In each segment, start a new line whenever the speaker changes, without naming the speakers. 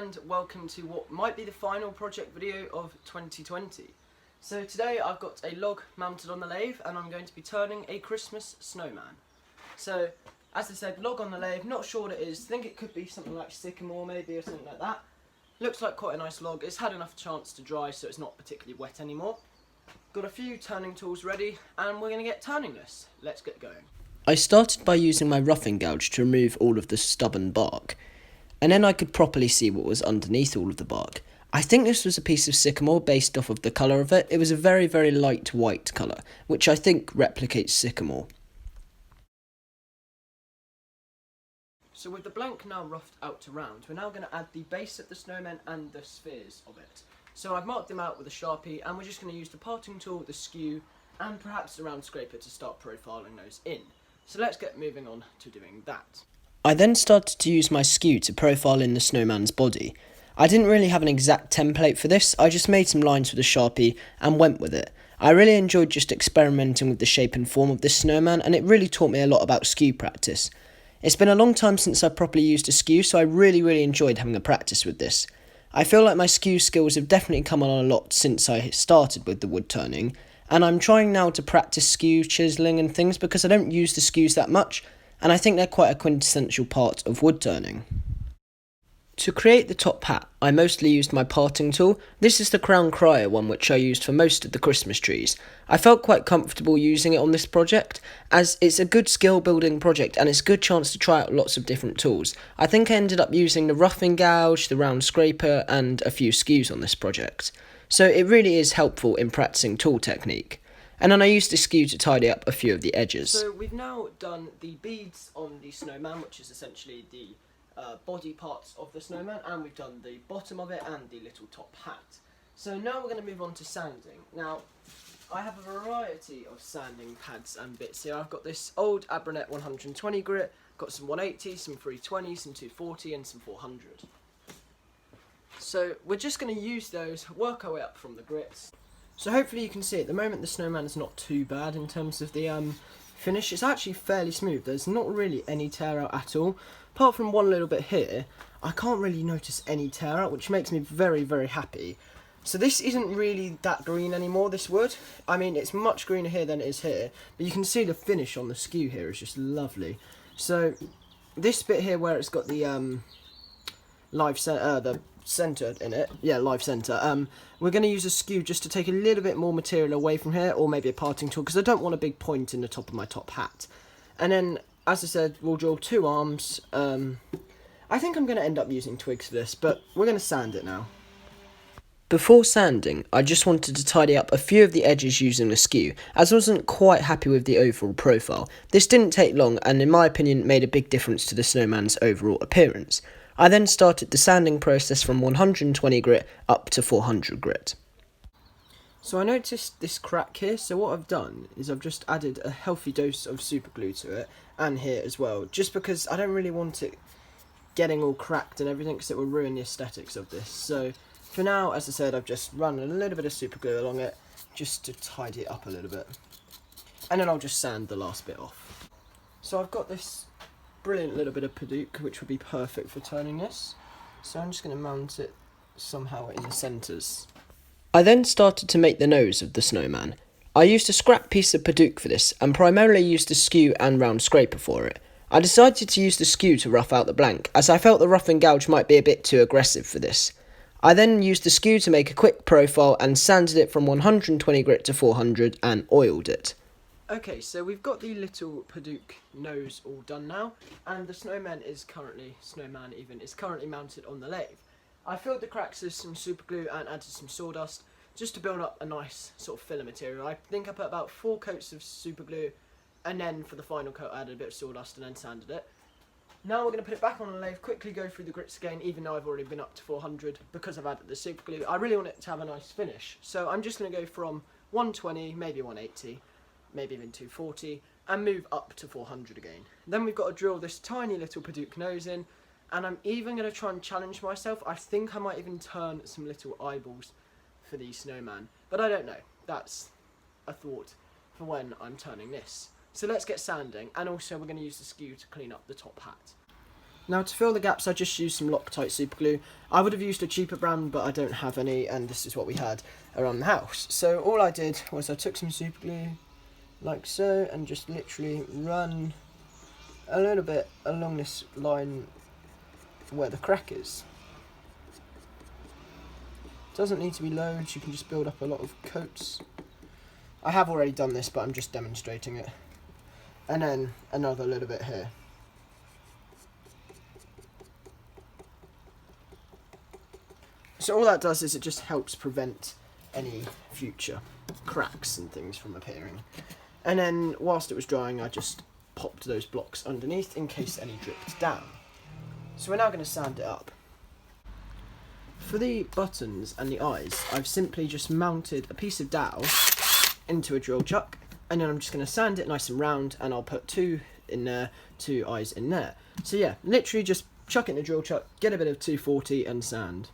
and welcome to what might be the final project video of 2020. So today I've got a log mounted on the lathe and I'm going to be turning a Christmas snowman. So as I said, log on the lathe, not sure what it is, think it could be something like sycamore maybe or something like that. Looks like quite a nice log, it's had enough chance to dry so it's not particularly wet anymore. Got a few turning tools ready and we're going to get turning this. Let's get going.
I started by using my roughing gouge to remove all of the stubborn bark, and then I could properly see what was underneath all of the bark. I think this was a piece of sycamore based off of the colour of it. It was a very, very light white colour, which I think replicates sycamore.
So with the blank now roughed out to round, we're now going to add the base of the snowmen and the spheres of it. So I've marked them out with a Sharpie and we're just going to use the parting tool, the skew, and perhaps the round scraper to start profiling those in. So let's get moving on to doing that.
I then started to use my skew to profile in the snowman's body. I didn't really have an exact template for this, I just made some lines with a Sharpie and went with it. I really enjoyed just experimenting with the shape and form of this snowman, and it really taught me a lot about skew practice. It's been a long time since I properly used a skew, so I really enjoyed having a practice with this. I feel like my skew skills have definitely come on a lot since I started with the wood turning, and I'm trying now to practice skew chiselling and things because I don't use the skews that much, and I think they're quite a quintessential part of wood turning. To create the top hat, I mostly used my parting tool. This is the Crown Crier one which I used for most of the Christmas trees. I felt quite comfortable using it on this project, as it's a good skill building project and it's a good chance to try out lots of different tools. I think I ended up using the roughing gouge, the round scraper and a few skews on this project. So it really is helpful in practicing tool technique. And then I used the skew to tidy up a few of the edges.
So we've now done the beads on the snowman, which is essentially the body parts of the snowman, and we've done the bottom of it and the little top hat. So now we're going to move on to sanding. Now, I have a variety of sanding pads and bits here. I've got this old Abranet 120 grit, got some 180, some 320, some 240 and some 400. So we're just going to use those, work our way up from the grits. So hopefully you can see at the moment the snowman is not too bad in terms of the finish. It's actually fairly smooth. There's not really any tear out at all. Apart from one little bit here, I can't really notice any tear out, which makes me very happy. So this isn't really that green anymore, this wood. I mean, it's much greener here than it is here, but you can see the finish on the skew here is just lovely. So this bit here where it's got the live center, the centre in it, yeah, live centre, we're going to use a skew just to take a little bit more material away from here, or maybe a parting tool, because I don't want a big point in the top of my top hat. And then, as I said, we'll draw two arms. I think I'm going to end up using twigs for this, but we're going to sand it now.
Before sanding, I just wanted to tidy up a few of the edges using the skew, as I wasn't quite happy with the overall profile. This didn't take long, and in my opinion made a big difference to the snowman's overall appearance. I then started the sanding process from 120 grit up to 400 grit.
So I noticed this crack here, so what I've done is I've just added a healthy dose of super glue to it, and here as well, just because I don't really want it getting all cracked and everything, because it will ruin the aesthetics of this. So for now, as I said, I've just run a little bit of super glue along it, just to tidy it up a little bit. And then I'll just sand the last bit off. So I've got this brilliant little bit of Paduke, which would be perfect for turning this. So I'm just going to mount it somehow in the centres.
I then started to make the nose of the snowman. I used a scrap piece of Paduke for this, and primarily used the skew and round scraper for it. I decided to use the skew to rough out the blank, as I felt the roughing gouge might be a bit too aggressive for this. I then used the skew to make a quick profile and sanded it from 120 grit to 400 and oiled it.
Okay, so we've got the little Paduke nose all done now, and the snowman is currently mounted on the lathe. I filled the cracks with some super glue and added some sawdust, just to build up a nice sort of filler material. I think I put about 4 coats of super glue, and then for the final coat I added a bit of sawdust and then sanded it. Now we're going to put it back on the lathe, quickly go through the grits again, even though I've already been up to 400, because I've added the super glue. I really want it to have a nice finish, so I'm just going to go from 120, maybe 180, maybe even 240, and move up to 400 again. Then we've got to drill this tiny little Paduke nose in, and I'm even going to try and challenge myself. I think I might even turn some little eyeballs for the snowman, but I don't know. That's a thought for when I'm turning this. So let's get sanding, and also we're going to use the skew to clean up the top hat. Now to fill the gaps I just used some Loctite super glue. I would have used a cheaper brand but I don't have any, and this is what we had around the house. So all I did was I took some super glue like so and just literally run a little bit along this line where the crack is. Doesn't need to be loads, you can just build up a lot of coats. I have already done this but I'm just demonstrating it. And then another little bit here. So all that does is it just helps prevent any future cracks and things from appearing. And then whilst it was drying I just popped those blocks underneath in case any dripped down. So we're now going to sand it up. For the buttons and the eyes, I've simply just mounted a piece of dowel into a drill chuck, and then I'm just going to sand it nice and round, and I'll put 2 in there, 2 eyes in there. So yeah, literally just chuck it in the drill chuck, get a bit of 240 and sand.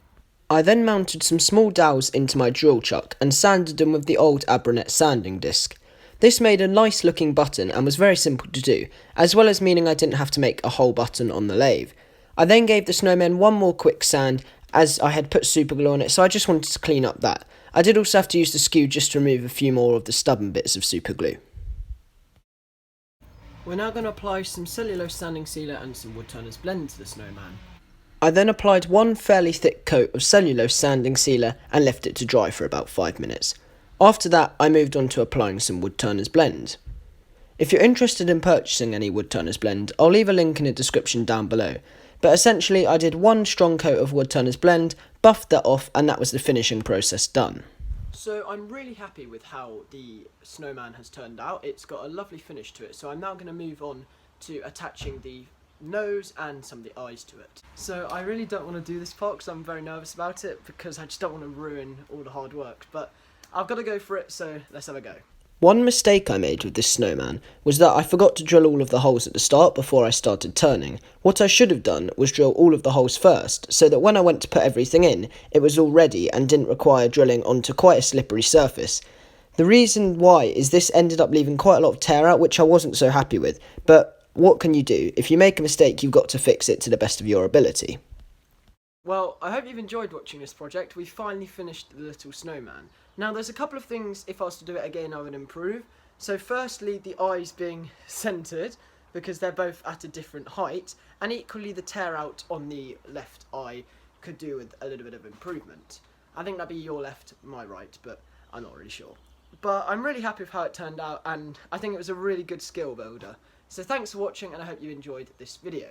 I then mounted some small dowels into my drill chuck and sanded them with the old Abranet sanding disc. This made a nice looking button and was very simple to do, as well as meaning I didn't have to make a whole button on the lathe. I then gave the snowmen one more quick sand, as I had put super glue on it, so I just wanted to clean up that. I did also have to use the skew just to remove a few more of the stubborn bits of super glue.
We're now going to apply some cellulose sanding sealer and some wood turners blend to the snowman.
I then applied one fairly thick coat of cellulose sanding sealer and left it to dry for about 5 minutes. After that, I moved on to applying some wood turners blend. If you're interested in purchasing any wood turners blend, I'll leave a link in the description down below. But essentially I did one strong coat of wood turners blend, buffed that off, and that was the finishing process done.
So I'm really happy with how the snowman has turned out. It's got a lovely finish to it, so I'm now going to move on to attaching the nose and some of the eyes to it. So I really don't want to do this part because I'm very nervous about it, because I just don't want to ruin all the hard work, but I've got to go for it, so let's have a go.
One mistake I made with this snowman was that I forgot to drill all of the holes at the start before I started turning. What I should have done was drill all of the holes first, so that when I went to put everything in, it was all ready and didn't require drilling onto quite a slippery surface. The reason why is this ended up leaving quite a lot of tear out, which I wasn't so happy with, but what can you do? If you make a mistake, you've got to fix it to the best of your ability.
Well, I hope you've enjoyed watching this project. We finally finished the little snowman. Now there's a couple of things, if I was to do it again, I would improve. So firstly, the eyes being centred, because they're both at a different height, and equally the tear out on the left eye could do with a little bit of improvement. I think that'd be your left, my right, but I'm not really sure. But I'm really happy with how it turned out, and I think it was a really good skill builder. So thanks for watching, and I hope you enjoyed this video.